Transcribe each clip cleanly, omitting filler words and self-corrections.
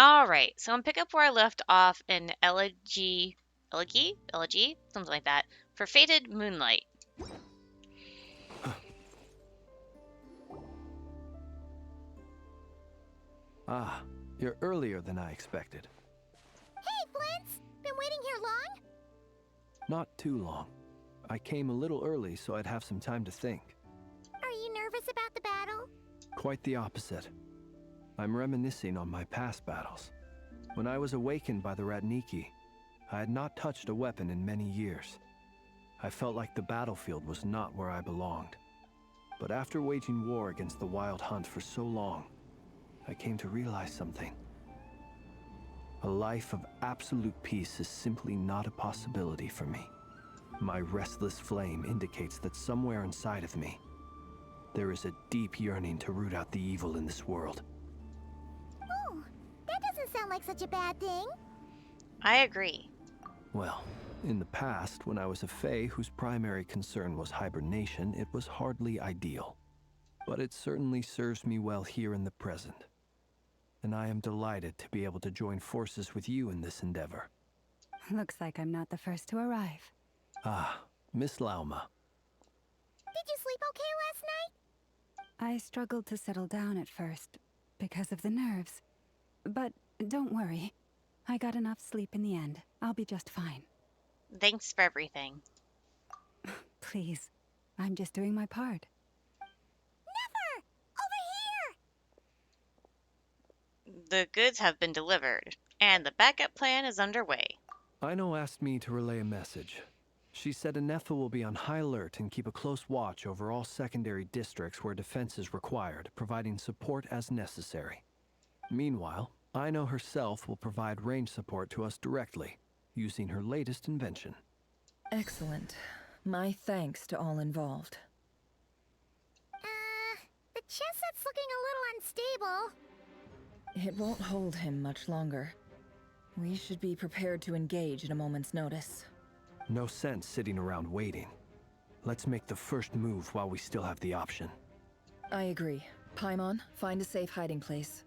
Alright, so I'm pick up where I left off in Elegy? Something like that. For Fated Moonlight. Ah, you're earlier than I expected. Hey, Flint's! Been waiting here long? Not too long. I came a little early so I'd have some time to think. Are you nervous about the battle? Quite the opposite. I'm reminiscing on my past battles. When I was awakened by the Ratniki, I had not touched a weapon in many years. I felt like the battlefield was not where I belonged. But after waging war against the Wild Hunt for so long, I came to realize something. A life of absolute peace is simply not a possibility for me. My restless flame indicates that somewhere inside of me, there is a deep yearning to root out the evil in this world. Oh, that doesn't sound like such a bad thing. I agree. Well, in the past, when I was a Fae whose primary concern was hibernation, it was hardly ideal. But it certainly serves me well here in the present. And I am delighted to be able to join forces with you in this endeavor. Looks like I'm not the first to arrive. Ah, Miss Lauma. Did you sleep okay last night? I struggled to settle down at first because of the nerves. But don't worry. I got enough sleep in the end. I'll be just fine. Thanks for everything. Please, I'm just doing my part. Never! Over here! The goods have been delivered, and the backup plan is underway. Aino asked me to relay a message. She said Anetha will be on high alert and keep a close watch over all secondary districts where defense is required, providing support as necessary. Meanwhile, Aino herself will provide range support to us directly, using her latest invention. Excellent. My thanks to all involved. The chest set's looking a little unstable. It won't hold him much longer. We should be prepared to engage at a moment's notice. No sense sitting around waiting. Let's make the first move while we still have the option. I agree. Paimon, find a safe hiding place.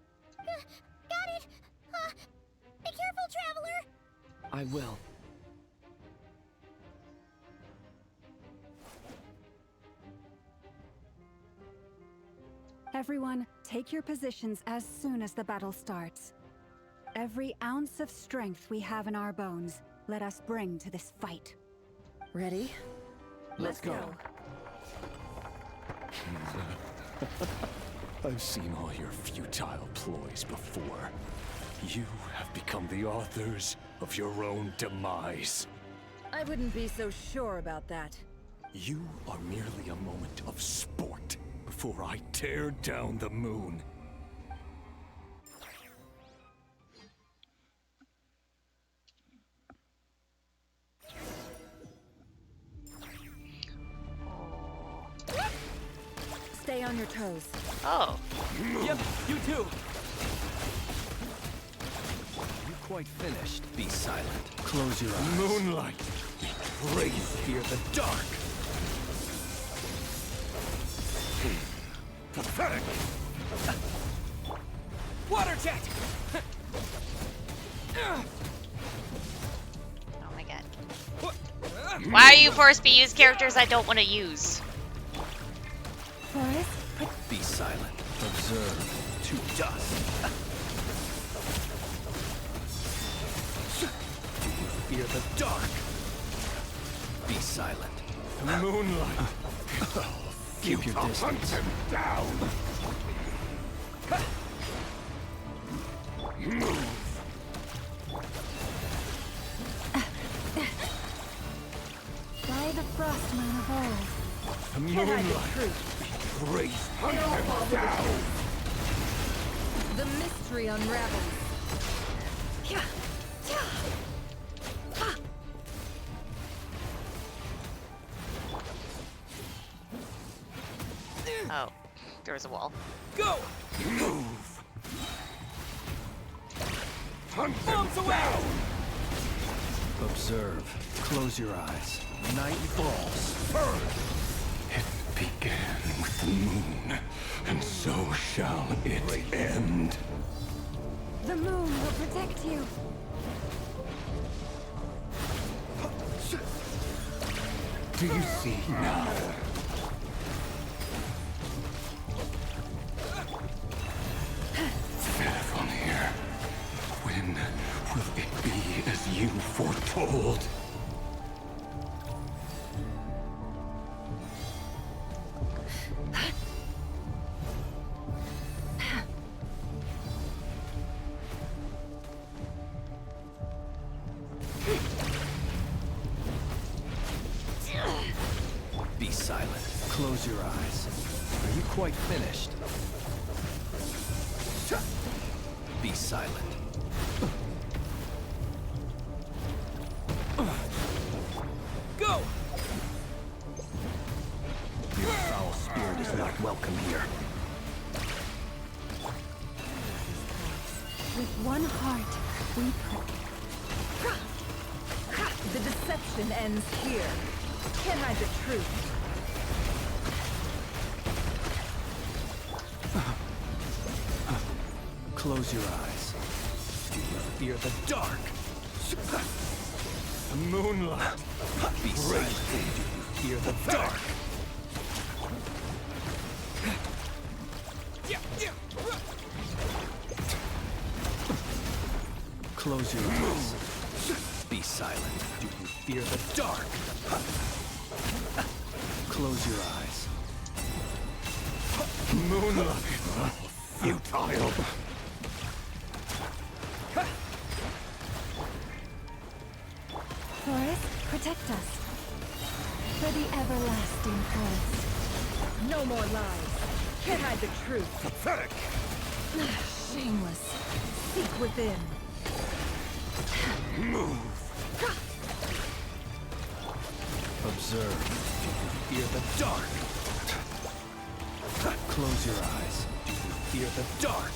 Got it! Be careful, Traveler! I will. Everyone, take your positions as soon as the battle starts. Every ounce of strength we have in our bones, let us bring to this fight. Ready? Let's go. I've seen all your futile ploys before. You have become the authors of your own demise. I wouldn't be so sure about that. You are merely a moment of sport before I tear down the moon. Stay on your toes. Oh. Yep, you too. You quite finished. Be silent. Close your eyes. Moonlight! Breathe! Fear the dark. Pathetic! Water jet! Oh my god. Why are you forced to use characters I don't want to use? Forrest? Be silent. Observe. To dust. Fear the dark. Be silent. Moonlight! Keep your Hunt distance. him down! Move! By the frost moon of old. Moonlight! Breathe! Hunt him down! The mystery unravels. Oh, there was a wall. Go! Move! Hunt him down! Observe. Close your eyes. Night falls. It began with the moon, and so shall it end. The moon will protect you. Do you see now? From here, when will it be as you foretold? Be silent. Close your eyes. Are you quite finished? Be silent. Go! Your foul spirit is not welcome here. With one heart, we pray. The deception ends here. Can't hide the truth. Close your eyes. Do you fear the dark? Moonlight. Be silent. Do you fear the dark? Close your eyes. Be silent. Do you fear the dark? Close your eyes. Moonlight. Futile. Forest, protect us. For the everlasting forest. No more lies. Can't hide the truth. Pathetic. Shameless. Seek within. Move. Observe. Do you fear the dark? Close your eyes. Do you fear the dark?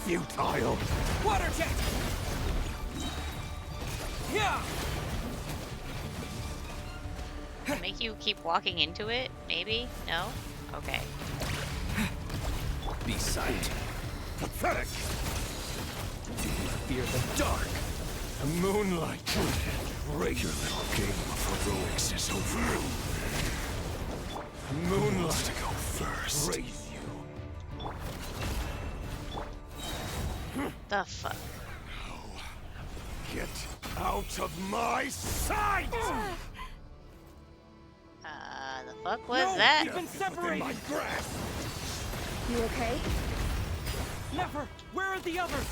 Futile. Water jet! Yeah! Make you keep walking into it? Maybe? No? Okay. Be silent. Pathetic. Do you fear the dark? Moonlight. Your little game of heroics is over. Moonlight to go first. Raise you. The fuck? Get out of my sight! The fuck was that? We've been separated. My grasp. You okay? Never! Where are the others?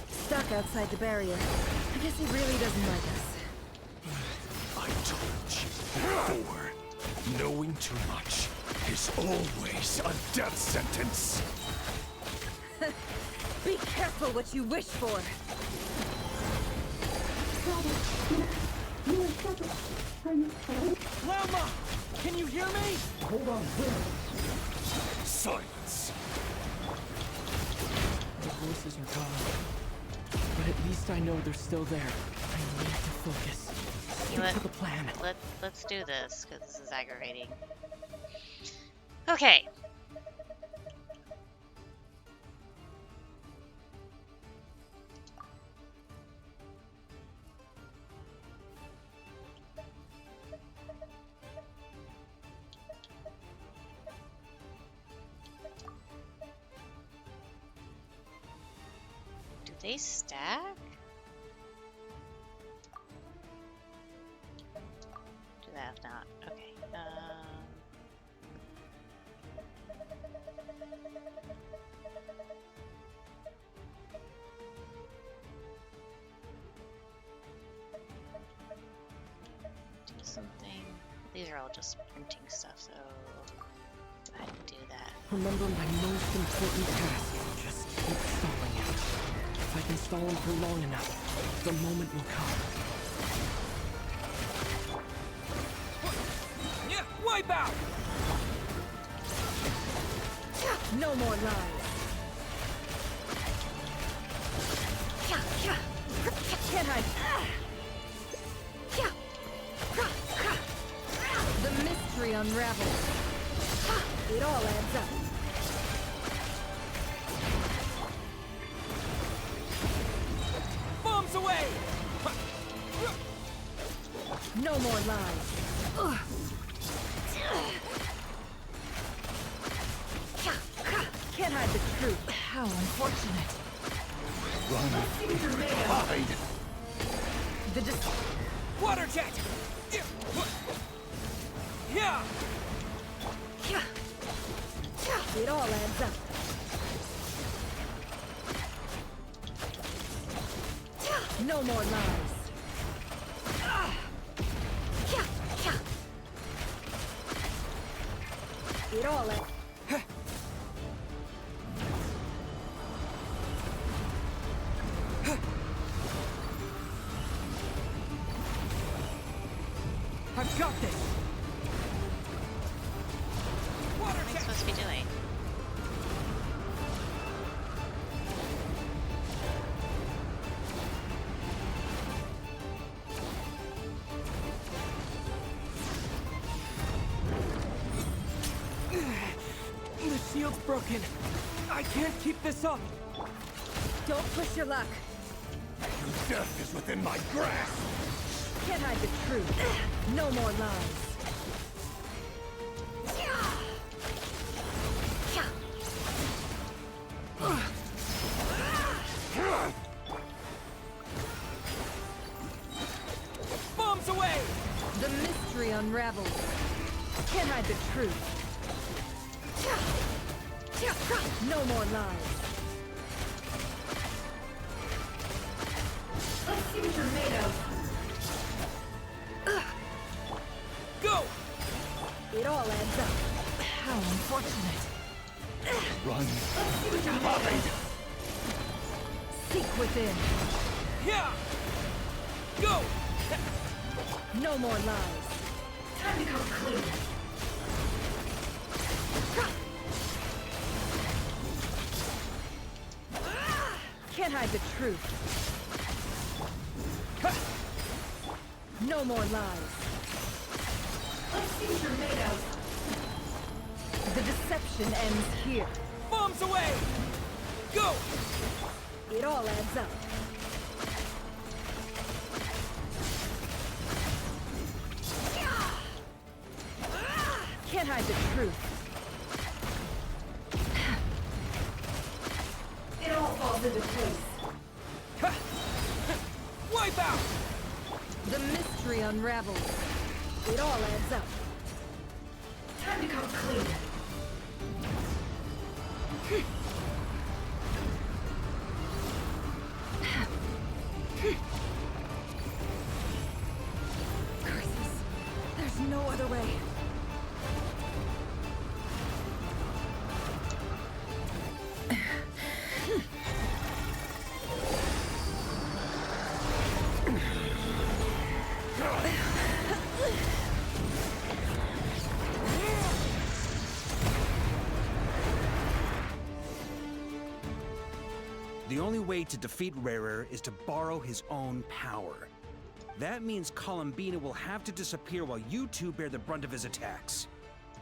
Stuck outside the barrier. I guess he really doesn't like us. I told you before. Knowing too much is always a death sentence. Be careful what you wish for. Lama! Can you hear me? Silence. The voices are gone. But at least I know they're still there. I need to focus. You know Stick to what? the plan. Let's do this, because this is aggravating. Okay. Do they stack? Do they have not? Okay. Do something. These are all just printing stuff, so go ahead and do that. Remember, my most important task is just keep stalling him. If I can stall him for long enough, the moment will come. Yeah, wipe out! No more lies. Can't hide. The mystery unravels. It all adds up. No more lies. Can't hide the truth. How unfortunate. Run. Hide. The Water jet! Yeah! It all adds up. No more lies. It all adds. I've got this! What am I supposed to be doing? The shield's broken. I can't keep this up. Don't push your luck. Death is within my grasp. Can't hide the truth. No more lies. Bombs away! The mystery unravels. Can't hide the truth. No more lies. Let's see what you're made of. Go! It all adds up. How unfortunate. Run. Hide. Seek within. Yeah! Go! No more lies. Time to come clean. Can't hide the truth. No more lies. Let's see what you're made of. The deception ends here. Bombs away! Go! It all adds up. Can't hide the truth. It all falls into place. Wipe out! The mystery unravels. It all adds up. Time to come clean. Curses. There's no other way. The only way to defeat Rarer is to borrow his own power. That means Columbina will have to disappear while you two bear the brunt of his attacks.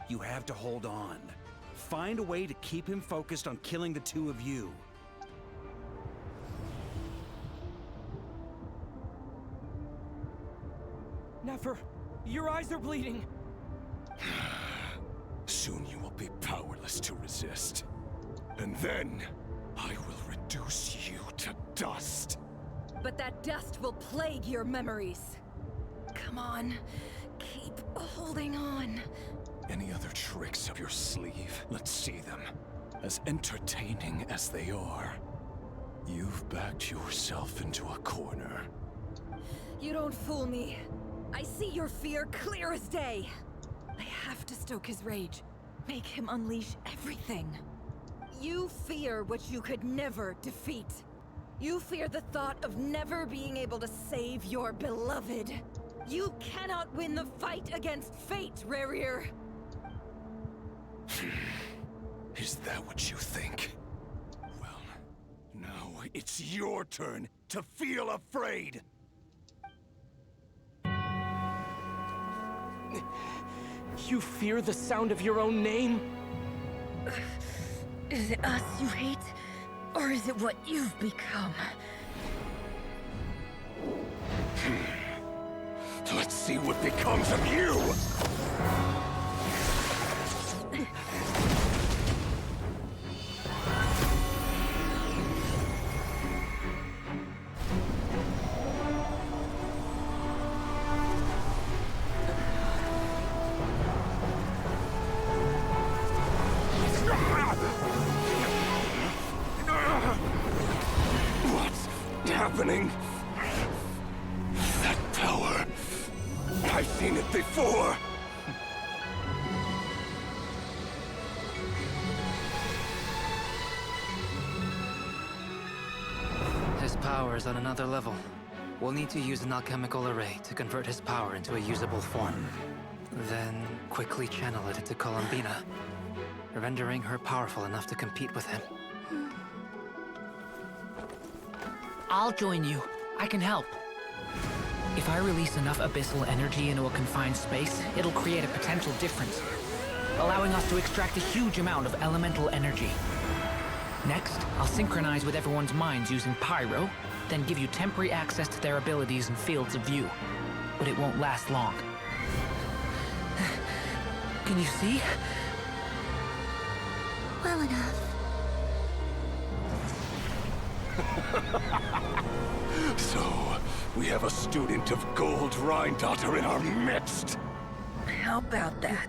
You have to hold on. Find a way to keep him focused on killing the two of you. Nefer, your eyes are bleeding. Soon you will be powerless to resist. And then, I will reduce you to dust. But that dust will plague your memories. Come on, keep holding on. Any other tricks up your sleeve? Let's see them. As entertaining as they are, you've backed yourself into a corner. You don't fool me. I see your fear clear as day. I have to stoke his rage. Make him unleash everything. You fear what you could never defeat. You fear the thought of never being able to save your beloved. You cannot win the fight against fate, Rarir. Is that what you think? Well, now it's your turn to feel afraid! You fear the sound of your own name? Is it us you hate? Or is it what you've become? Let's see what becomes of you! What's happening? That power. I've seen it before. His power is on another level. We'll need to use an alchemical array to convert his power into a usable form. Then quickly channel it into Columbina, rendering her powerful enough to compete with him. I'll join you. I can help. If I release enough abyssal energy into a confined space, it'll create a potential difference, allowing us to extract a huge amount of elemental energy. Next, I'll synchronize with everyone's minds using Pyro, then give you temporary access to their abilities and fields of view. But it won't last long. Can you see? Well enough. So, we have a student of Gold Rheindotter in our midst. How about that?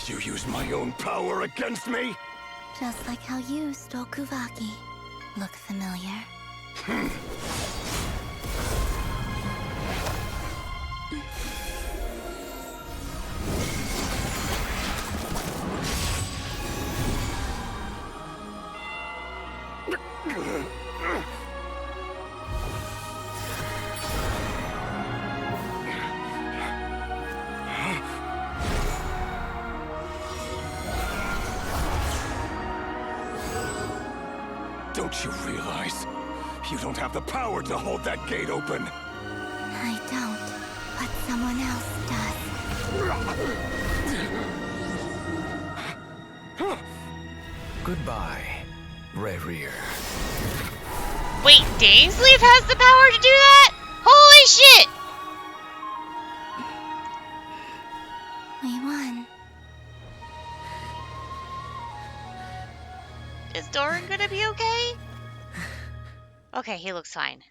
You use my own power against me? Just like how you stole Kuvaki. Look familiar? Don't you realize? You don't have the power to hold that gate open. I don't, but someone else does. Goodbye, Rerir. Wait, Dainsleif has the power to do that? Holy shit! We won. Is Doran gonna be okay? Okay, he looks fine.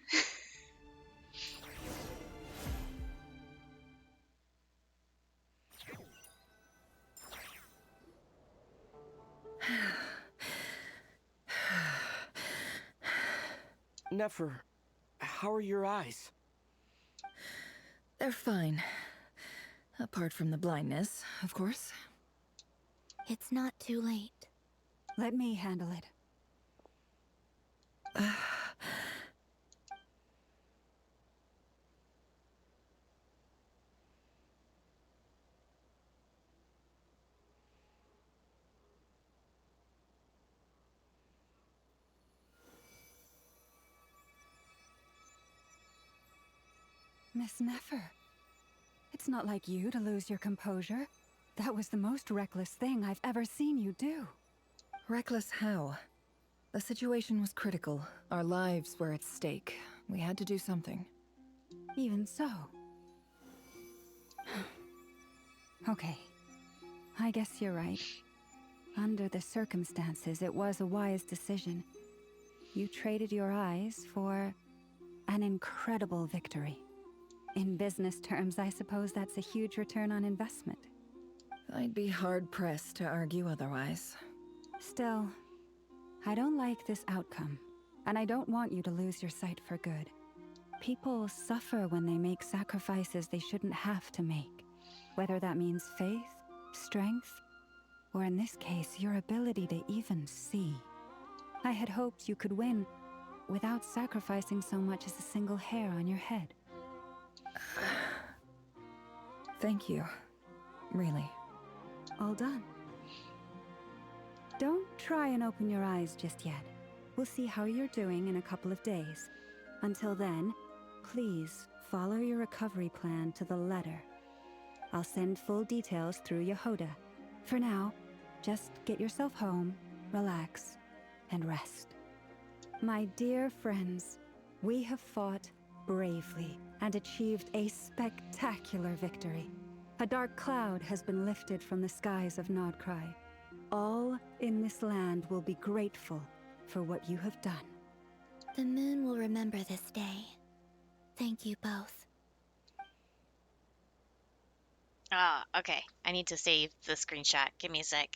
Nefer, how are your eyes? They're fine. Apart from the blindness, of course. It's not too late. Let me handle it. Miss Nefer, it's not like you to lose your composure. That was the most reckless thing I've ever seen you do. Reckless how? The situation was critical. Our lives were at stake. We had to do something. Even so. Okay. I guess you're right. Under the circumstances, it was a wise decision. You traded your eyes for an incredible victory. In business terms, I suppose that's a huge return on investment. I'd be hard-pressed to argue otherwise. Still, I don't like this outcome, and I don't want you to lose your sight for good. People suffer when they make sacrifices they shouldn't have to make, whether that means faith, strength, or in this case, your ability to even see. I had hoped you could win, without sacrificing so much as a single hair on your head. Thank you. Really. All done. Don't try and open your eyes just yet. We'll see how you're doing in a couple of days. Until then, please follow your recovery plan to the letter. I'll send full details through Yehoda. For now, just get yourself home, relax, and rest. My dear friends, we have fought bravely and achieved a spectacular victory. A dark cloud has been lifted from the skies of Nod-krai. All in this land will be grateful for what you have done. The moon will remember this day. Thank you both. Ah, okay. I need to save the screenshot. Give me a sec.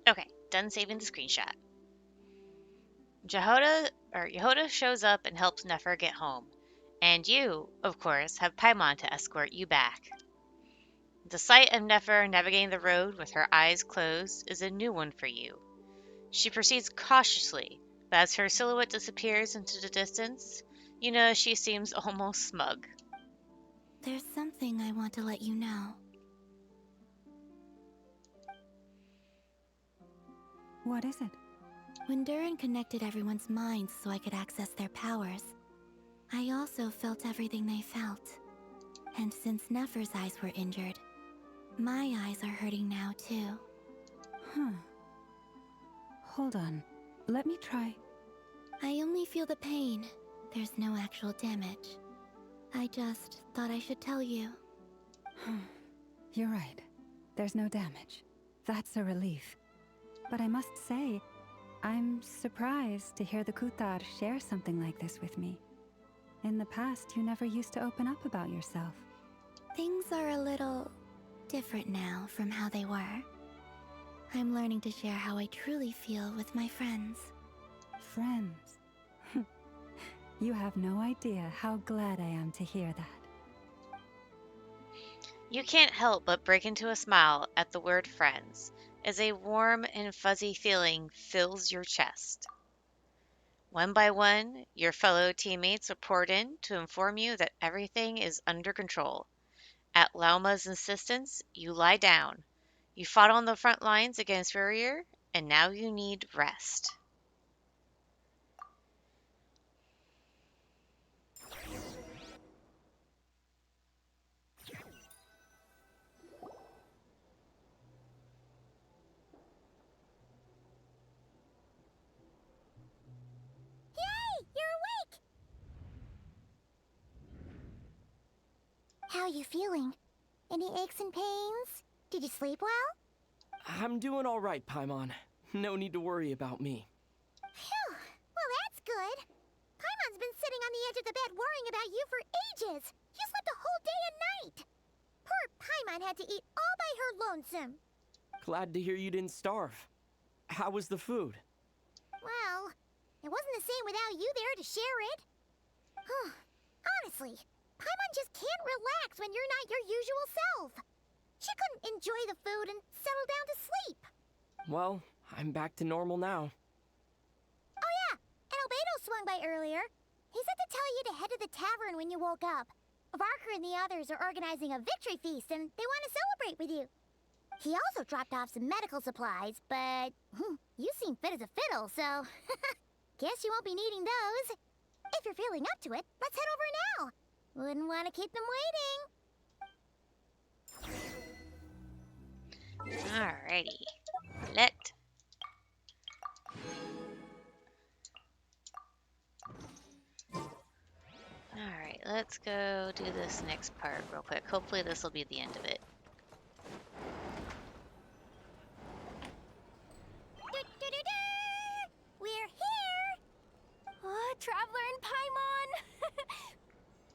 Okay, done saving the screenshot. Yehoda shows up and helps Nefer get home. And you, of course, have Paimon to escort you back. The sight of Nefer navigating the road with her eyes closed is a new one for you. She proceeds cautiously, but as her silhouette disappears into the distance, you know she seems almost smug. There's something I want to let you know. What is it? When Durin connected everyone's minds so I could access their powers, I also felt everything they felt. And since Nefer's eyes were injured, my eyes are hurting now too. Huh. Hold on. Let me try. I only feel the pain. There's no actual damage. I just thought I should tell you. You're right. There's no damage. That's a relief. But I must say, I'm surprised to hear the Kuthar share something like this with me. In the past, you never used to open up about yourself. Things are a little different now from how they were. I'm learning to share how I truly feel with my friends. Friends? You have no idea how glad I am to hear that. You can't help but break into a smile at the word friends, as a warm and fuzzy feeling fills your chest. One by one, your fellow teammates report in to inform you that everything is under control. At Lauma's insistence, you lie down. You fought on the front lines against Furrier, and now you need rest. How are you feeling? Any aches and pains? Did you sleep well? I'm doing all right, Paimon. No need to worry about me. Phew. Well, that's good. Paimon's been sitting on the edge of the bed worrying about you for ages. You slept a whole day and night. Poor Paimon had to eat all by her lonesome. Glad to hear you didn't starve. How was the food? Well, it wasn't the same without you there to share it. Honestly, Paimon just can't relax when you're not your usual self. She couldn't enjoy the food and settle down to sleep. Well, I'm back to normal now. Oh yeah, and Albedo swung by earlier. He said to tell you to head to the tavern when you woke up. Varker and the others are organizing a victory feast and they want to celebrate with you. He also dropped off some medical supplies, but you seem fit as a fiddle, so guess you won't be needing those. If you're feeling up to it, let's head over now. Wouldn't want to keep them waiting. Alrighty. Let. Alright, let's go do this next part real quick. Hopefully this will be the end of it. We're here! Oh, Traveler and Paimon!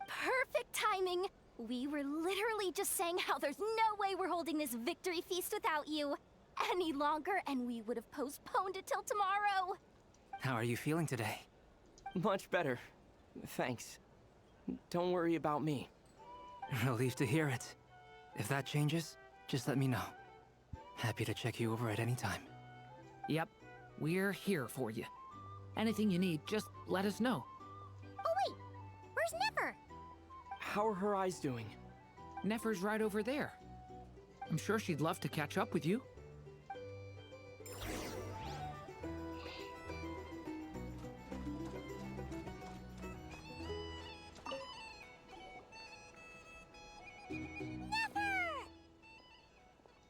Perfect timing! We were literally just saying how there's no way we're holding this victory feast without you any longer, and we would have postponed it till tomorrow. How are you feeling today? Much better. Thanks. Don't worry about me. Relieved to hear it. If that changes, just let me know. Happy to check you over at any time. Yep, we're here for you. Anything you need, just let us know. Oh wait, where's Nefer? How are her eyes doing? Nefer's right over there. I'm sure she'd love to catch up with you.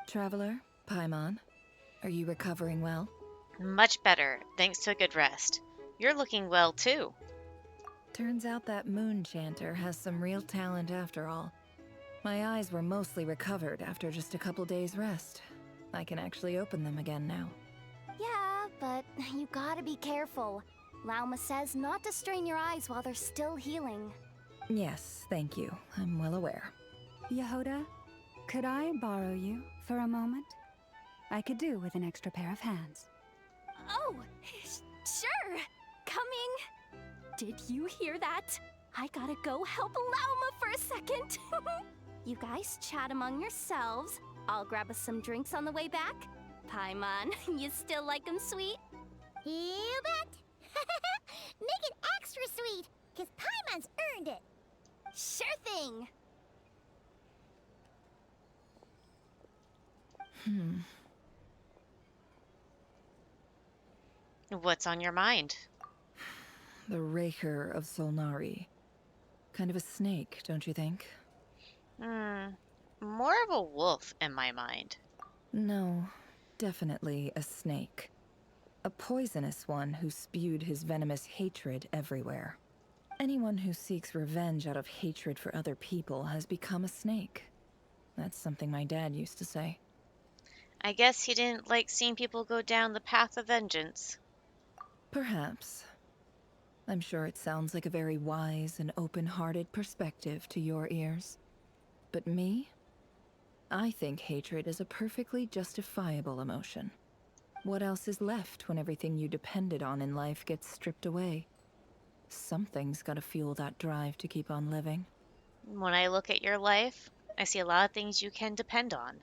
Traveler, Paimon, are you recovering well? Much better, thanks to a good rest. You're looking well, too. Turns out that moon chanter has some real talent after all. My eyes were mostly recovered after just a couple days rest. I can actually open them again now. Yeah, but you gotta be careful. Lauma says not to strain your eyes while they're still healing. Yes, thank you. I'm well aware. Yehoda, could I borrow you for a moment? I could do with an extra pair of hands. Oh, sure. Coming. Did you hear that? I gotta go help Lauma for a second. You guys chat among yourselves. I'll grab us some drinks on the way back. Paimon, you still like 'em sweet? You bet! Make it extra sweet, because Paimon's earned it. Sure thing. What's on your mind? The Raker of Solnari. Kind of a snake, don't you think? More of a wolf in my mind. No, definitely a snake. A poisonous one who spewed his venomous hatred everywhere. Anyone who seeks revenge out of hatred for other people has become a snake. That's something my dad used to say. I guess he didn't like seeing people go down the path of vengeance. Perhaps. I'm sure it sounds like a very wise and open-hearted perspective to your ears. But me? I think hatred is a perfectly justifiable emotion. What else is left when everything you depended on in life gets stripped away? Something's gotta fuel that drive to keep on living. When I look at your life, I see a lot of things you can depend on.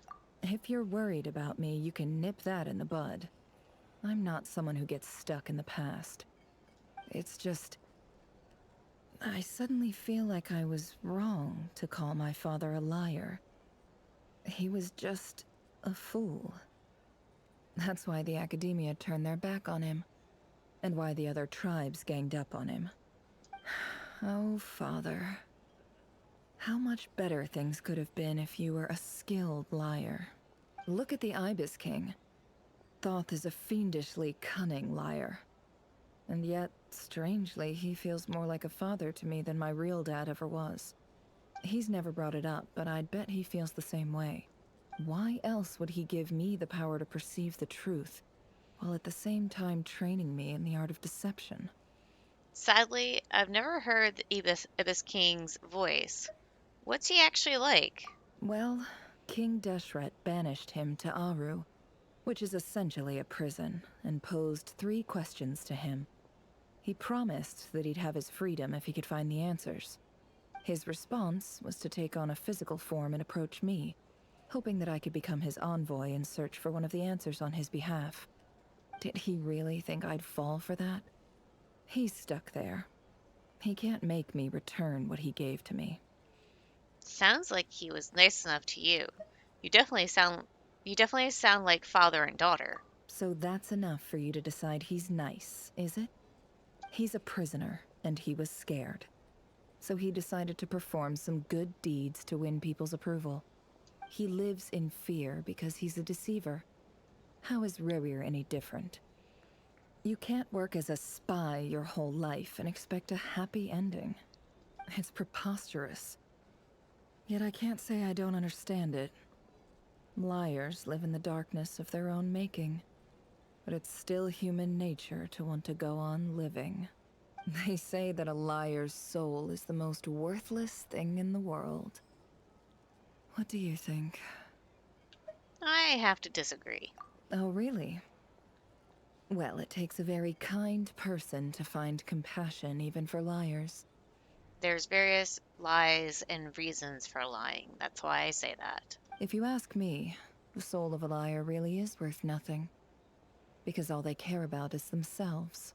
If you're worried about me, you can nip that in the bud. I'm not someone who gets stuck in the past. It's just... I suddenly feel like I was wrong to call my father a liar. He was just a fool. That's why the Academia turned their back on him, and why the other tribes ganged up on him. Oh, Father. How much better things could have been if you were a skilled liar. Look at the Ibis King. Thoth is a fiendishly cunning liar. And yet, strangely, he feels more like a father to me than my real dad ever was. He's never brought it up, but I'd bet he feels the same way. Why else would he give me the power to perceive the truth, while at the same time training me in the art of deception? Sadly, I've never heard the Ibis King's voice. What's he actually like? Well, King Deshret banished him to Aru, which is essentially a prison, and posed 3 questions to him. He promised that he'd have his freedom if he could find the answers. His response was to take on a physical form and approach me, hoping that I could become his envoy and search for one of the answers on his behalf. Did he really think I'd fall for that? He's stuck there. He can't make me return what he gave to me. Sounds like he was nice enough to you. You definitely sound You definitely sound like father and daughter. So that's enough for you to decide he's nice, is it? He's a prisoner, and he was scared. So he decided to perform some good deeds to win people's approval. He lives in fear because he's a deceiver. How is Rerir any different? You can't work as a spy your whole life and expect a happy ending. It's preposterous. Yet I can't say I don't understand it. Liars live in the darkness of their own making. But it's still human nature to want to go on living. They say that a liar's soul is the most worthless thing in the world. What do you think? I have to disagree. Oh, really? Well, it takes a very kind person to find compassion even for liars. There's various lies and reasons for lying. That's why I say that. If you ask me, the soul of a liar really is worth nothing. Because all they care about is themselves.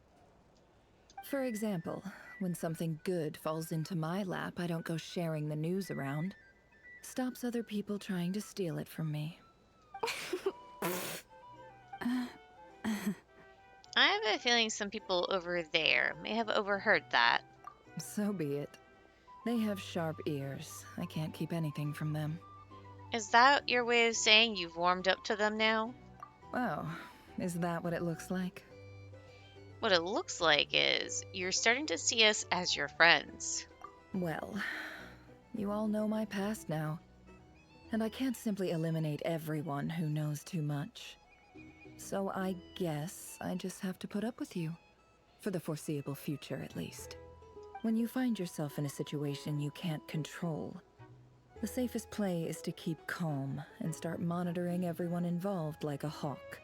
For example, when something good falls into my lap, I don't go sharing the news around. Stops other people trying to steal it from me. I have a feeling some people over there may have overheard that. So be it. They have sharp ears. I can't keep anything from them. Is that your way of saying you've warmed up to them now? Oh, is that what it looks like? What it looks like is you're starting to see us as your friends. Well, you all know my past now. And I can't simply eliminate everyone who knows too much. So I guess I just have to put up with you. For the foreseeable future, at least. When you find yourself in a situation you can't control, the safest play is to keep calm and start monitoring everyone involved like a hawk.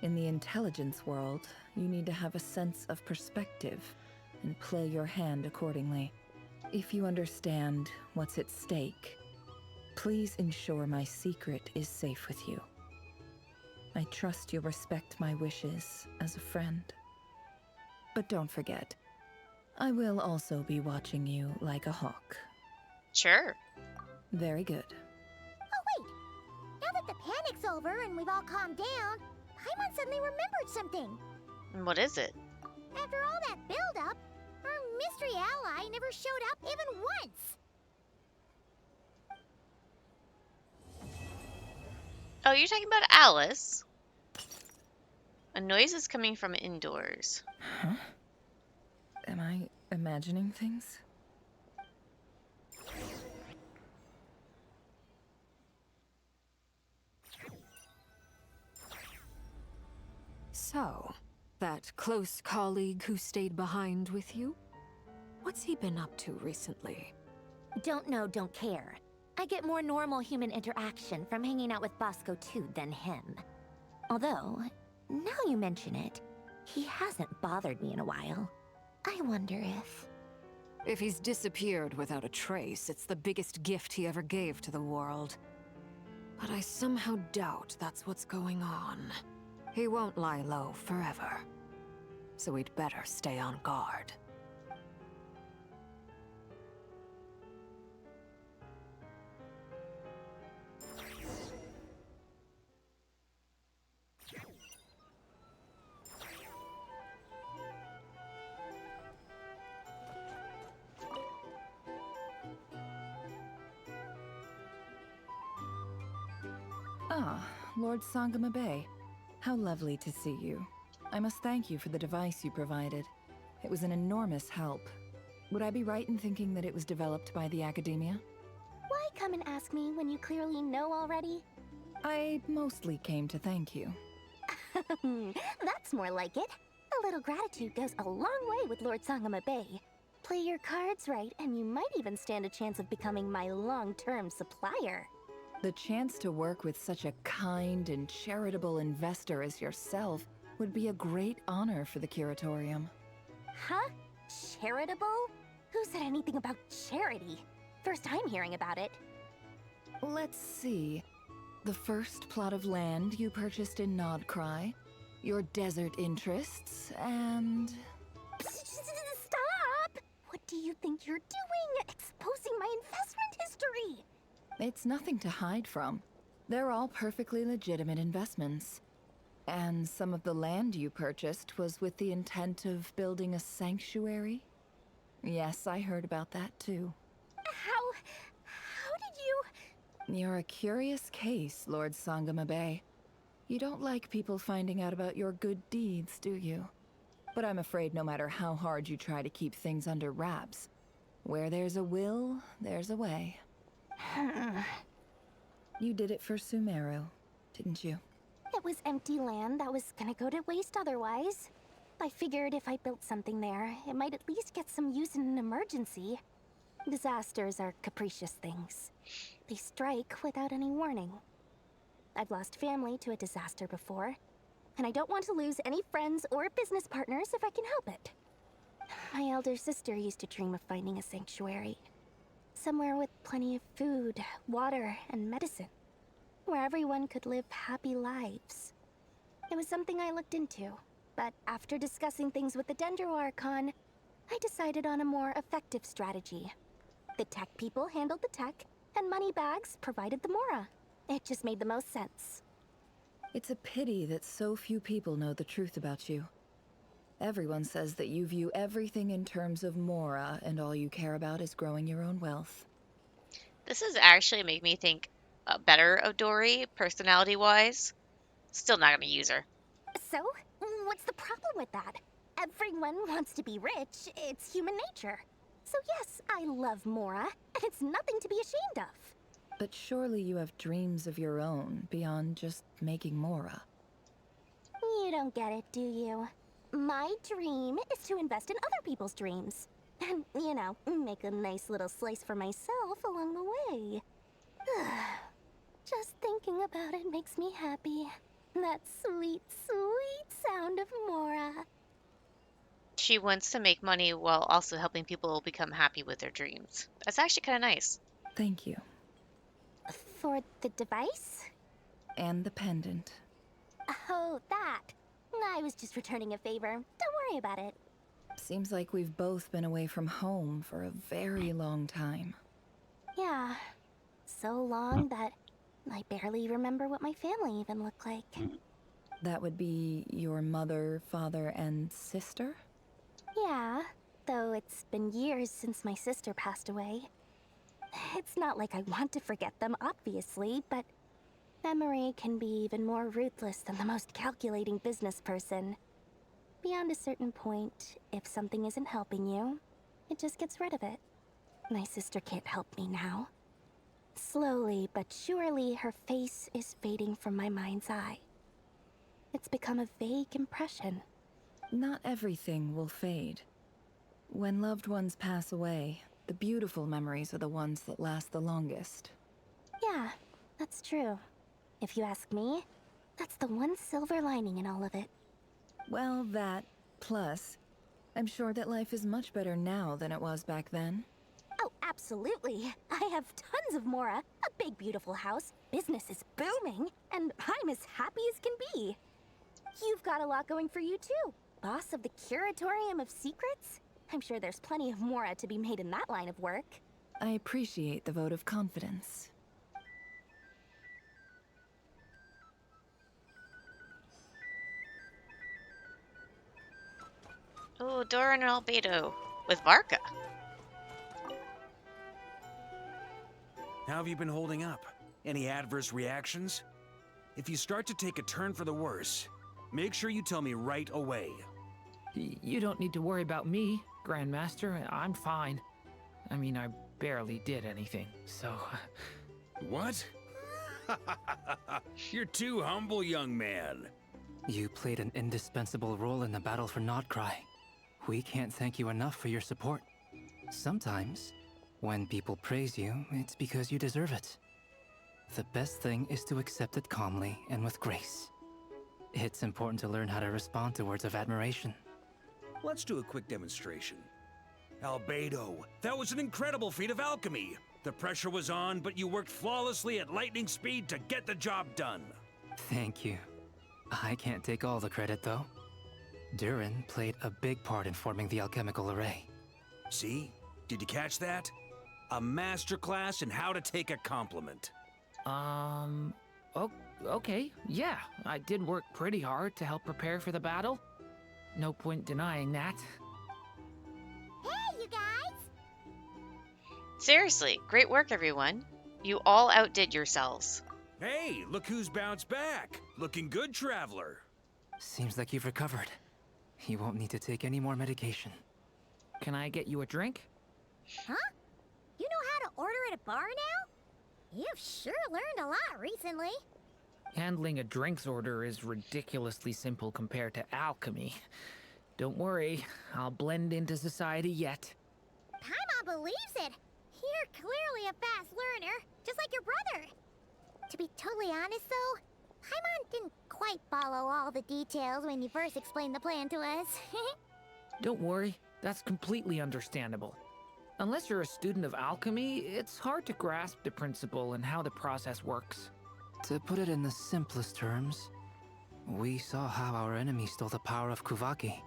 In the intelligence world, you need to have a sense of perspective and play your hand accordingly. If you understand what's at stake, please ensure my secret is safe with you. I trust you'll respect my wishes as a friend. But don't forget, I will also be watching you like a hawk. Sure. Very good. Oh wait! Now that the panic's over and we've all calmed down, Paimon suddenly remembered something. And what is it? After all that build-up, our mystery ally never showed up even once. Oh, you're talking about Alice? A noise is coming from indoors. Huh? Am I imagining things? So, that close colleague who stayed behind with you? What's he been up to recently? Don't know, don't care. I get more normal human interaction from hanging out with Bosco too than him. Although, now you mention it, he hasn't bothered me in a while. I wonder if... If he's disappeared without a trace, it's the biggest gift he ever gave to the world. But I somehow doubt that's what's going on. He won't lie low forever. So we'd better stay on guard. Ah, Lord Sangama Bay. How lovely to see you. I must thank you for the device you provided. It was an enormous help. Would I be right in thinking that it was developed by the Academia? Why come and ask me when you clearly know already? I mostly came to thank you. That's more like it. A little gratitude goes a long way with Lord Sangama Bay. Play your cards right, and you might even stand a chance of becoming my long-term supplier. The chance to work with such a kind and charitable investor as yourself would be a great honor for the Curatorium. Huh? Charitable? Who said anything about charity? First time hearing about it. Let's see. The first plot of land you purchased in Nod-krai, your desert interests, and... Stop! What do you think you're doing? Exposing my investment history! It's nothing to hide from. They're all perfectly legitimate investments. And some of the land you purchased was with the intent of building a sanctuary? Yes, I heard about that too. How did you... You're a curious case, Lord Sangamabe. You don't like people finding out about your good deeds, do you? But I'm afraid no matter how hard you try to keep things under wraps, where there's a will, there's a way. You did it for Sumeru, didn't you? It was empty land that was gonna go to waste otherwise. I figured if I built something there, it might at least get some use in an emergency. Disasters are capricious things. They strike without any warning. I've lost family to a disaster before, and I don't want to lose any friends or business partners if I can help it. My elder sister used to dream of finding a sanctuary. Somewhere with plenty of food, water, and medicine. Where everyone could live happy lives. It was something I looked into, but after discussing things with the Dendro Archon, I decided on a more effective strategy. The tech people handled the tech, and Moneybags provided the Mora. It just made the most sense. It's a pity that so few people know the truth about you. Everyone says that you view everything in terms of Mora, and all you care about is growing your own wealth. This has actually made me think better of Dory, personality-wise. Still not gonna use her. So, what's the problem with that? Everyone wants to be rich. It's human nature. So yes, I love Mora, and it's nothing to be ashamed of. But surely you have dreams of your own, beyond just making Mora. You don't get it, do you? My dream is to invest in other people's dreams. And, you know, make a nice little slice for myself along the way. Just thinking about it makes me happy. That sweet, sweet sound of Mora. She wants to make money while also helping people become happy with their dreams. That's actually kind of nice. Thank you. For the device? And the pendant. Oh, that. I was just returning a favor. Don't worry about it. Seems like we've both been away from home for a very long time. Yeah. So long that I barely remember what my family even looked like. That would be your mother, father, and sister? Yeah, though it's been years since my sister passed away. It's not like I want to forget them, obviously, but memory can be even more ruthless than the most calculating business person. Beyond a certain point, if something isn't helping you, it just gets rid of it. My sister can't help me now. Slowly but surely, her face is fading from my mind's eye. It's become a vague impression. Not everything will fade. When loved ones pass away, the beautiful memories are the ones that last the longest. Yeah, that's true. If you ask me, that's the one silver lining in all of it. Well, that, plus, I'm sure that life is much better now than it was back then. Oh, absolutely. I have tons of Mora, a big beautiful house, business is booming, and I'm as happy as can be. You've got a lot going for you too. Boss of the Curatorium of Secrets? I'm sure there's plenty of Mora to be made in that line of work. I appreciate the vote of confidence. Oh, Dora and Albedo with Varka. How have you been holding up? Any adverse reactions? If you start to take a turn for the worse, make sure you tell me right away. You don't need to worry about me, Grandmaster. I'm fine. I mean, I barely did anything, so... What? You're too humble, young man. You played an indispensable role in the battle for nod-krai. We can't thank you enough for your support. Sometimes, when people praise you, it's because you deserve it. The best thing is to accept it calmly and with grace. It's important to learn how to respond to words of admiration. Let's do a quick demonstration. Albedo, that was an incredible feat of alchemy. The pressure was on, but you worked flawlessly at lightning speed to get the job done. Thank you. I can't take all the credit, though. Durin played a big part in forming the alchemical array. See? Did you catch that? A masterclass in how to take a compliment. Oh, okay, yeah. I did work pretty hard to help prepare for the battle. No point denying that. Hey, you guys! Seriously, great work, everyone. You all outdid yourselves. Hey, look who's bounced back. Looking good, traveler. Seems like you've recovered. You won't need to take any more medication. Can I get you a drink? Huh? You know how to order at a bar now? You've sure learned a lot recently. Handling a drinks order is ridiculously simple compared to alchemy. Don't worry, I'll blend into society yet. Paimon believes it. You're clearly a fast learner, just like your brother. To be totally honest, though, Paimon didn't quite follow all the details when you first explained the plan to us. Don't worry, that's completely understandable. Unless you're a student of alchemy, it's hard to grasp the principle and how the process works. To put it in the simplest terms, we saw how our enemy stole the power of Kuvaki.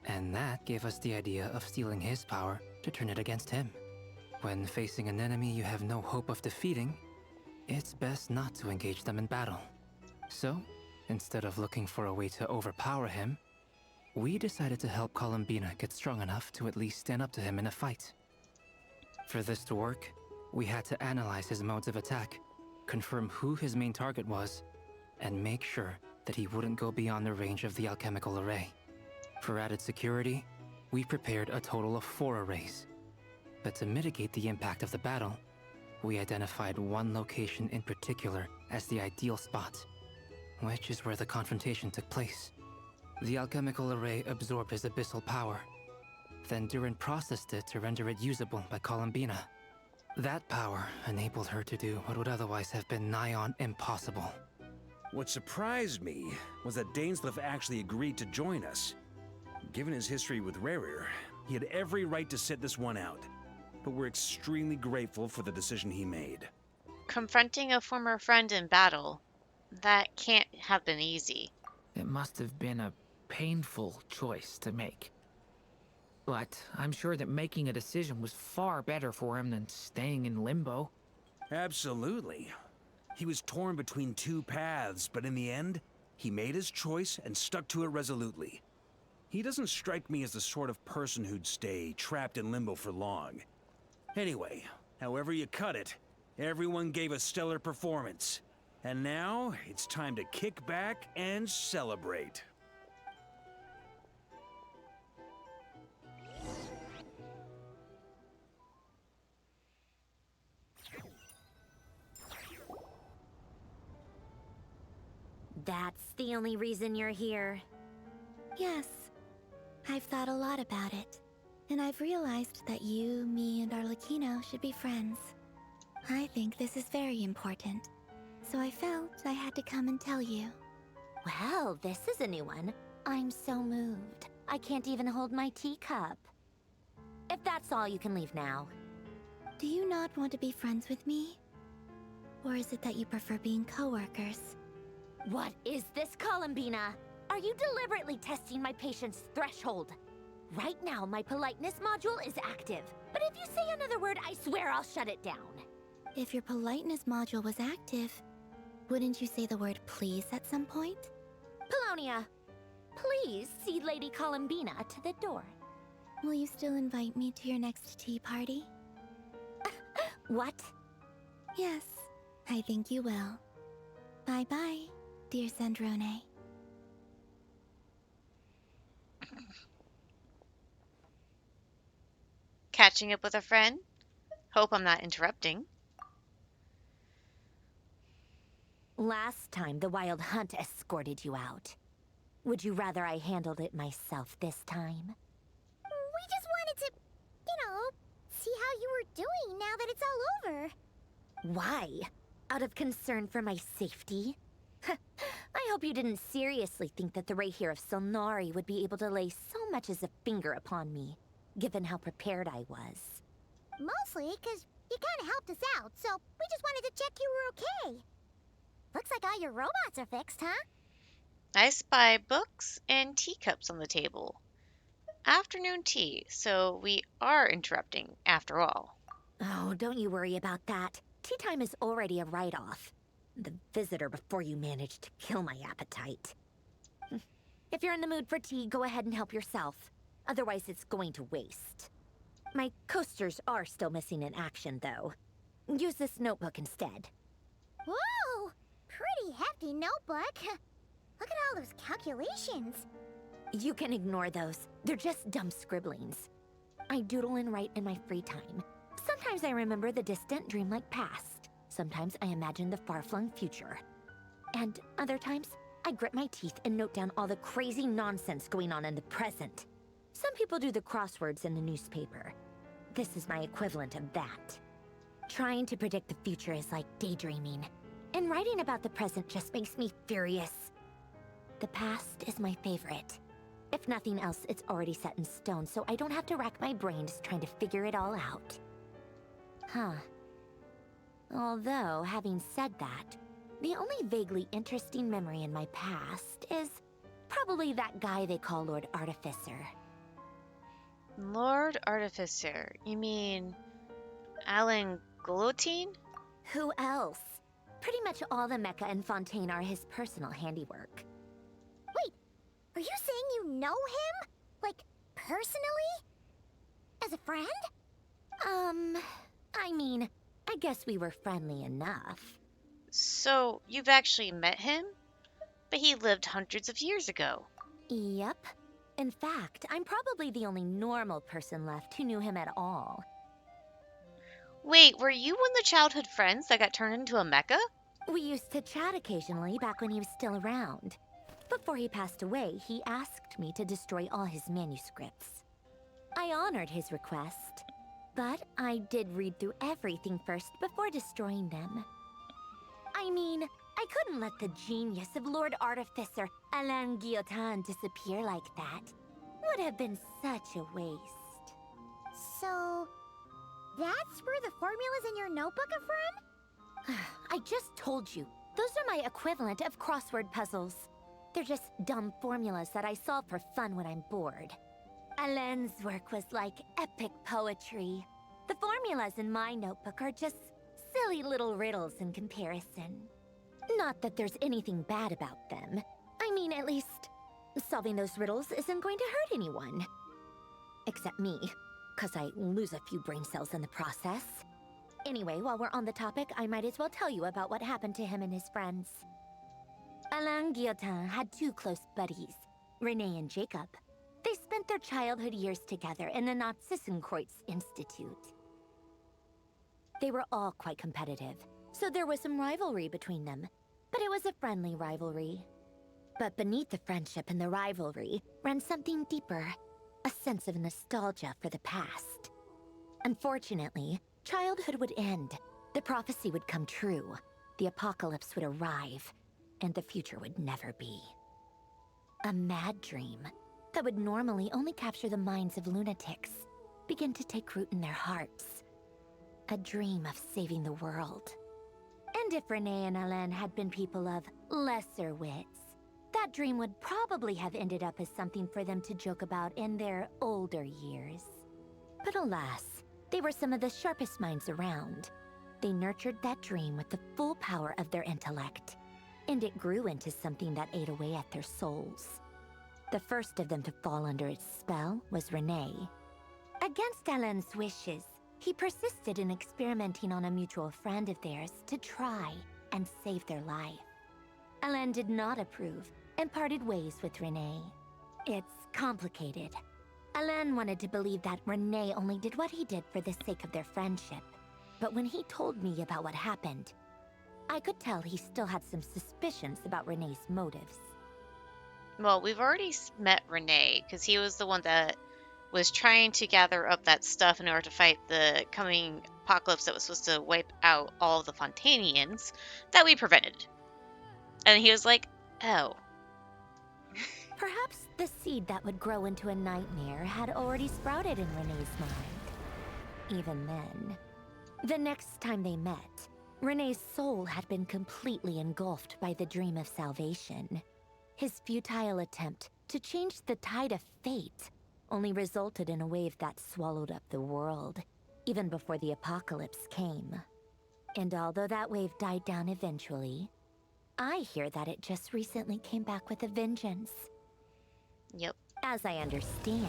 And that gave us the idea of stealing his power to turn it against him. When facing an enemy you have no hope of defeating, it's best not to engage them in battle. So, instead of looking for a way to overpower him, we decided to help Columbina get strong enough to at least stand up to him in a fight. For this to work, we had to analyze his modes of attack, confirm who his main target was, and make sure that he wouldn't go beyond the range of the alchemical array. For added security, we prepared a total of 4 arrays. But to mitigate the impact of the battle, we identified one location in particular as the ideal spot, which is where the confrontation took place. The alchemical array absorbed his abyssal power, then Durin processed it to render it usable by Columbina. That power enabled her to do what would otherwise have been nigh on impossible. What surprised me was that Dainsleif actually agreed to join us. Given his history with Rerir, he had every right to sit this one out. But we're extremely grateful for the decision he made. Confronting a former friend in battle, that can't have been easy. It must have been a painful choice to make. But I'm sure that making a decision was far better for him than staying in limbo. Absolutely. He was torn between 2 paths, but in the end, he made his choice and stuck to it resolutely. He doesn't strike me as the sort of person who'd stay trapped in limbo for long. Anyway, however you cut it, everyone gave a stellar performance. And now, it's time to kick back and celebrate. That's the only reason you're here. Yes. I've thought a lot about it. And I've realized that you, me, and Arlecchino should be friends. I think this is very important. So I felt I had to come and tell you. Well, this is a new one. I'm so moved. I can't even hold my teacup. If that's all, you can leave now. Do you not want to be friends with me? Or is it that you prefer being co-workers? What is this, Columbina? Are you deliberately testing my patience threshold? Right now, my politeness module is active. But if you say another word, I swear I'll shut it down. If your politeness module was active, wouldn't you say the word please at some point? Polonia, please see Lady Columbina to the door. Will you still invite me to your next tea party? What? Yes, I think you will. Bye-bye, dear Sandrone. Catching up with a friend? Hope I'm not interrupting. Last time, the Wild Hunt escorted you out. Would you rather I handled it myself this time? We just wanted to, see how you were doing now that it's all over. Why? Out of concern for my safety? I hope you didn't seriously think that the Rayhir of Solnari would be able to lay so much as a finger upon me, given how prepared I was. Mostly because you kind of helped us out, so we just wanted to check you were okay. Looks like all your robots are fixed, huh? I spy books and teacups on the table. Afternoon tea, so we are interrupting after all. Oh, don't you worry about that. Tea time is already a write-off. The visitor before you managed to kill my appetite. If you're in the mood for tea, go ahead and help yourself. Otherwise, it's going to waste. My coasters are still missing in action, though. Use this notebook instead. Whoa! Pretty hefty notebook. Look at all those calculations. You can ignore those. They're just dumb scribblings. I doodle and write in my free time. Sometimes I remember the distant, dreamlike past. Sometimes I imagine the far-flung future. And other times, I grit my teeth and note down all the crazy nonsense going on in the present. Some people do the crosswords in the newspaper. This is my equivalent of that. Trying to predict the future is like daydreaming. And writing about the present just makes me furious. The past is my favorite. If nothing else, it's already set in stone, so I don't have to rack my brains trying to figure it all out. Huh. Although, having said that, the only vaguely interesting memory in my past is probably that guy they call Lord Artificer. Lord Artificer? You mean Alan Guillotine? Who else? Pretty much all the mecha and Fontaine are his personal handiwork. Wait, are you saying you know him? Like, personally? As a friend? I mean, I guess we were friendly enough. So, you've actually met him? But he lived hundreds of years ago. Yep. In fact, I'm probably the only normal person left who knew him at all. Wait, were you one of the childhood friends that got turned into a mecha? We used to chat occasionally back when he was still around. Before he passed away, he asked me to destroy all his manuscripts. I honored his request, but I did read through everything first before destroying them. I mean, I couldn't let the genius of Lord Artificer Alain Guillotin disappear like that. Would have been such a waste. So, that's where the formulas in your notebook are from? I just told you, those are my equivalent of crossword puzzles. They're just dumb formulas that I solve for fun when I'm bored. Alain's work was like epic poetry. The formulas in my notebook are just silly little riddles in comparison. Not that there's anything bad about them. I mean, at least, solving those riddles isn't going to hurt anyone. Except me, 'cause I lose a few brain cells in the process. Anyway, while we're on the topic, I might as well tell you about what happened to him and his friends. Alain Guillotin had two close buddies, Renee and Jacob. They spent their childhood years together in the Narzissenkreuz Institute. They were all quite competitive, so there was some rivalry between them, but it was a friendly rivalry. But beneath the friendship and the rivalry ran something deeper, a sense of nostalgia for the past. Unfortunately, childhood would end, the prophecy would come true, the apocalypse would arrive, and the future would never be. A mad dream that would normally only capture the minds of lunatics began to take root in their hearts. A dream of saving the world. And if Renee and Alain had been people of lesser wits, that dream would probably have ended up as something for them to joke about in their older years. But alas, they were some of the sharpest minds around. They nurtured that dream with the full power of their intellect, and it grew into something that ate away at their souls. The first of them to fall under its spell was Renee. Against Alain's wishes, he persisted in experimenting on a mutual friend of theirs to try and save their life. Alain did not approve and parted ways with Renee. It's complicated. Alain wanted to believe that Renee only did what he did for the sake of their friendship. But when he told me about what happened, I could tell he still had some suspicions about Renee's motives. Well, we've already met Renee, because he was the one that was trying to gather up that stuff in order to fight the coming apocalypse that was supposed to wipe out all the Fontainians that we prevented. And he was like, oh. Perhaps the seed that would grow into a nightmare had already sprouted in Renee's mind. Even then. The next time they met, Renee's soul had been completely engulfed by the dream of salvation. His futile attempt to change the tide of fate only resulted in a wave that swallowed up the world, even before the apocalypse came. And although that wave died down eventually, I hear that it just recently came back with a vengeance. Yep. As I understand,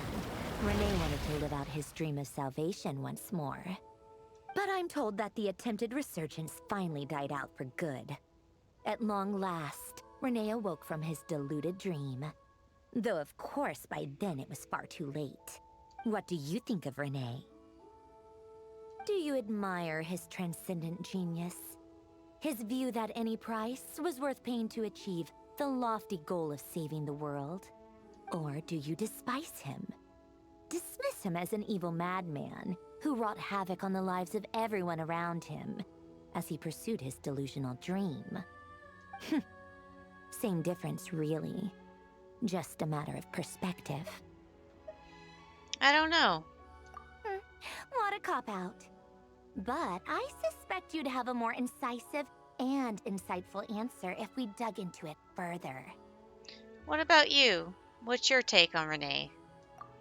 Renee wanted to live out his dream of salvation once more. But I'm told that the attempted resurgence finally died out for good. At long last, Renee awoke from his deluded dream. Though of course by then it was far too late. What do you think of Renee? Do you admire his transcendent genius? His view that any price was worth paying to achieve the lofty goal of saving the world? Or do you despise him? Dismiss him as an evil madman who wrought havoc on the lives of everyone around him as he pursued his delusional dream? Same difference, really. Just a matter of perspective. I don't know. What a cop-out. But I suspect you'd have a more incisive and insightful answer if we dug into it further. What about you? What's your take on Renee?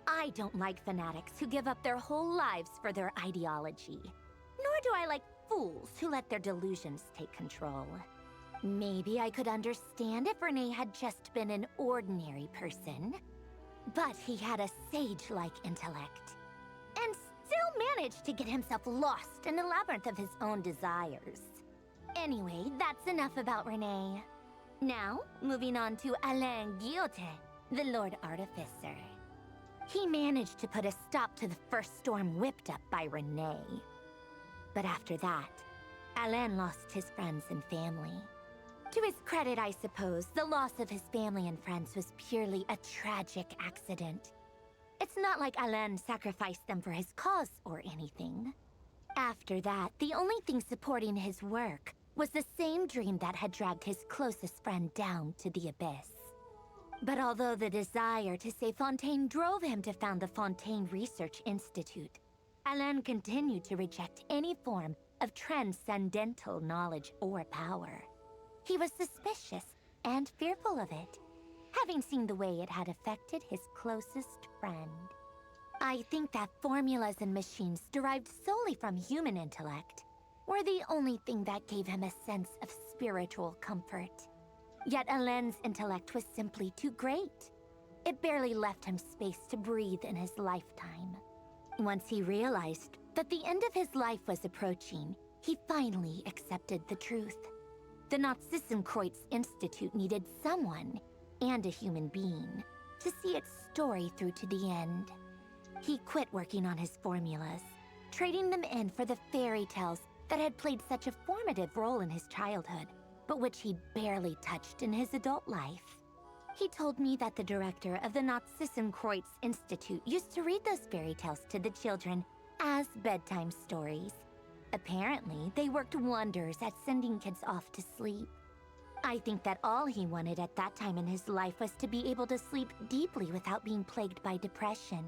I don't like fanatics who give up their whole lives for their ideology. Nor do I like fools who let their delusions take control. Maybe I could understand if Renee had just been an ordinary person. But he had a sage-like intellect. And still managed to get himself lost in the labyrinth of his own desires. Anyway, that's enough about Renee. Now, moving on to Alain Guillotin, the Lord Artificer. He managed to put a stop to the first storm whipped up by Renee. But after that, Alain lost his friends and family. To his credit, I suppose, the loss of his family and friends was purely a tragic accident. It's not like Alain sacrificed them for his cause or anything. After that, the only thing supporting his work was the same dream that had dragged his closest friend down to the abyss. But although the desire to save Fontaine drove him to found the Fontaine Research Institute, Alain continued to reject any form of transcendental knowledge or power. He was suspicious and fearful of it, having seen the way it had affected his closest friend. I think that formulas and machines derived solely from human intellect were the only thing that gave him a sense of spiritual comfort. Yet Alain's intellect was simply too great. It barely left him space to breathe in his lifetime. Once he realized that the end of his life was approaching, he finally accepted the truth. The Nod-krai Institute needed someone, and a human being, to see its story through to the end. He quit working on his formulas, trading them in for the fairy tales that had played such a formative role in his childhood, but which he barely touched in his adult life. He told me that the director of the Nod-krai Institute used to read those fairy tales to the children as bedtime stories. Apparently, they worked wonders at sending kids off to sleep. I think that all he wanted at that time in his life was to be able to sleep deeply without being plagued by depression.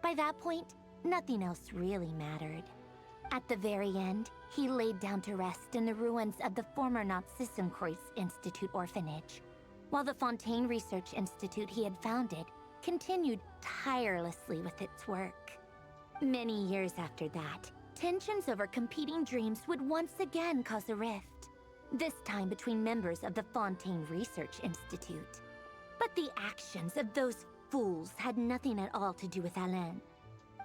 By that point, nothing else really mattered. At the very end, he laid down to rest in the ruins of the former Nod-krai Institute orphanage, while the Fontaine Research Institute he had founded continued tirelessly with its work. Many years after that, tensions over competing dreams would once again cause a rift, this time between members of the Fontaine Research Institute. But the actions of those fools had nothing at all to do with Alain.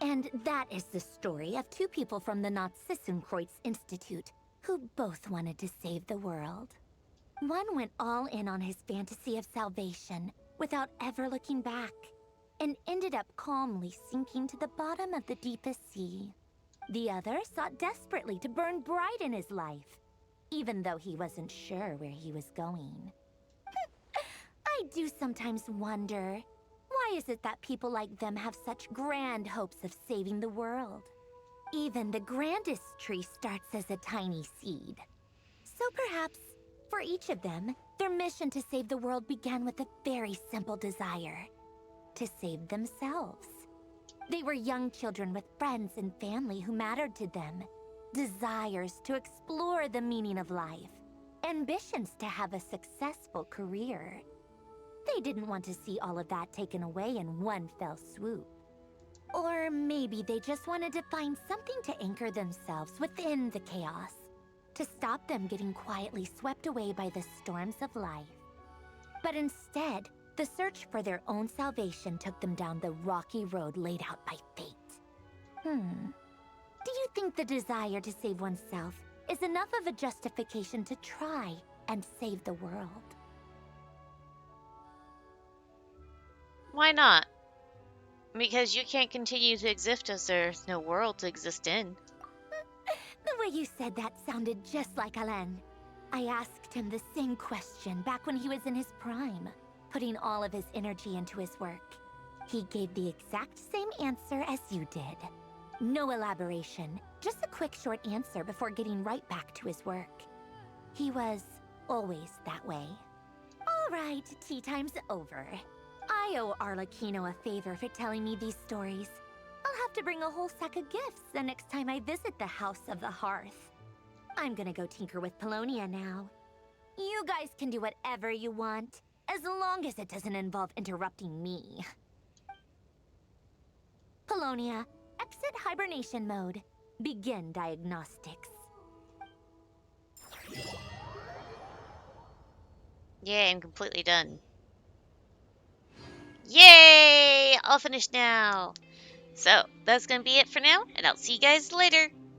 And that is the story of two people from the Nod-krai Institute who both wanted to save the world. One went all in on his fantasy of salvation without ever looking back, and ended up calmly sinking to the bottom of the deepest sea. The other sought desperately to burn bright in his life, even though he wasn't sure where he was going. I do sometimes wonder, why is it that people like them have such grand hopes of saving the world? Even the grandest tree starts as a tiny seed. So perhaps, for each of them, their mission to save the world began with a very simple desire: to save themselves. They were young children with friends and family who mattered to them, desires to explore the meaning of life, ambitions to have a successful career. They didn't want to see all of that taken away in one fell swoop. Or maybe they just wanted to find something to anchor themselves within the chaos, to stop them getting quietly swept away by the storms of life. But instead, the search for their own salvation took them down the rocky road laid out by fate. Do you think the desire to save oneself is enough of a justification to try and save the world? Why not? Because you can't continue to exist as there's no world to exist in. The way you said that sounded just like Alain. I asked him the same question back when he was in his prime, putting all of his energy into his work. He gave the exact same answer as you did. No elaboration, just a quick short answer before getting right back to his work. He was always that way. All right, tea time's over. I owe Arlecchino a favor for telling me these stories. I'll have to bring a whole sack of gifts the next time I visit the House of the Hearth. I'm gonna go tinker with Polonia now. You guys can do whatever you want, as long as it doesn't involve interrupting me. Polonia, exit hibernation mode. Begin diagnostics. Yay, I'm completely done. Yay! All finished now. So, that's gonna be it for now, and I'll see you guys later.